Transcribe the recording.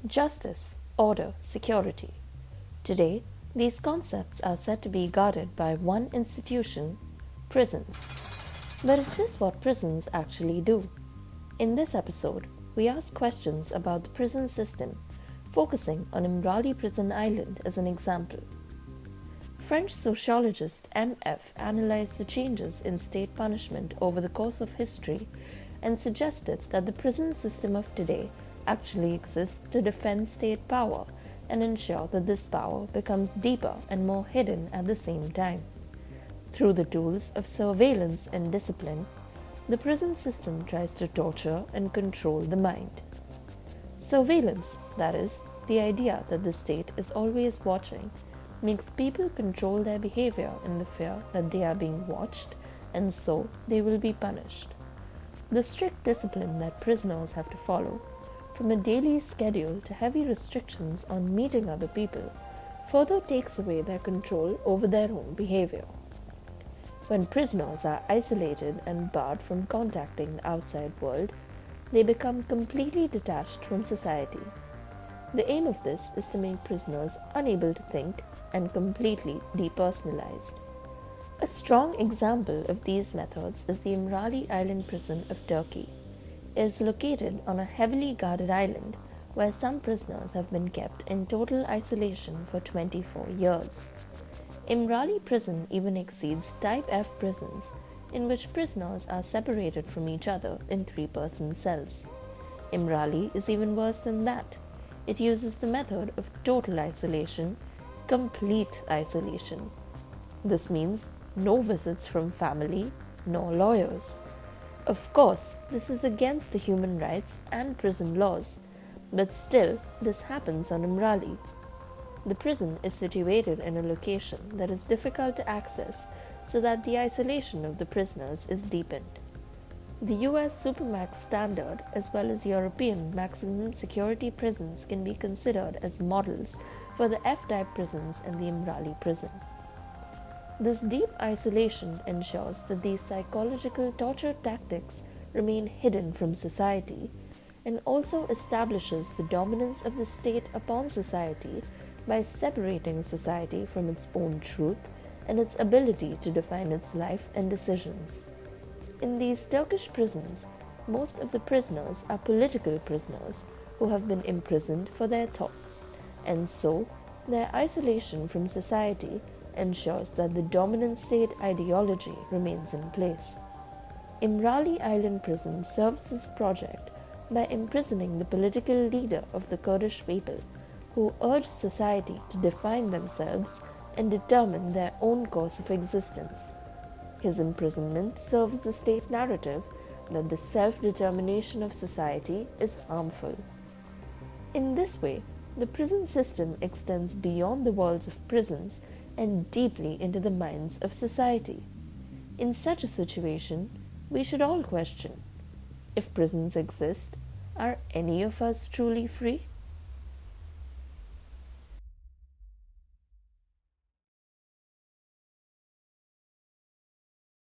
Justice, order, security. Today, these concepts are said to be guarded by one institution, prisons. But is this what prisons actually do? In this episode, we ask questions about the prison system, focusing on Imrali Prison Island as an example. French sociologist M.F. analyzed the changes in state punishment over the course of history and suggested that the prison system of today actually exists to defend state power and ensure that this power becomes deeper and more hidden at the same time. Through the tools of surveillance and discipline, the prison system tries to torture and control the mind. Surveillance, that is, the idea that the state is always watching, makes people control their behavior in the fear that they are being watched and so they will be punished. The strict discipline that prisoners have to follow, from a daily schedule to heavy restrictions on meeting other people, further takes away their control over their own behavior. When prisoners are isolated and barred from contacting the outside world, they become completely detached from society. The aim of this is to make prisoners unable to think and completely depersonalized. A strong example of these methods is the Imrali Island prison of Turkey. It is located on a heavily guarded island where some prisoners have been kept in total isolation for 24 years. Imrali prison even exceeds Type F prisons, in which prisoners are separated from each other in three-person cells. Imrali is even worse than that. It uses the method of total isolation, complete isolation. This means no visits from family, no lawyers. Of course, this is against the human rights and prison laws, but still, this happens on Imrali. The prison is situated in a location that is difficult to access so that the isolation of the prisoners is deepened. The US Supermax standard as well as European maximum security prisons can be considered as models for the F-type prisons and the Imrali prison. This deep isolation ensures that these psychological torture tactics remain hidden from society and also establishes the dominance of the state upon society by separating society from its own truth and its ability to define its life and decisions. In these Turkish prisons, most of the prisoners are political prisoners who have been imprisoned for their thoughts, and so their isolation from society ensures that the dominant state ideology remains in place. Imrali Island Prison serves this project by imprisoning the political leader of the Kurdish people, who urged society to define themselves and determine their own course of existence. His imprisonment serves the state narrative that the self-determination of society is harmful. In this way, the prison system extends beyond the walls of prisons and deeply into the minds of society. In such a situation, we should all question, if prisons exist, are any of us truly free?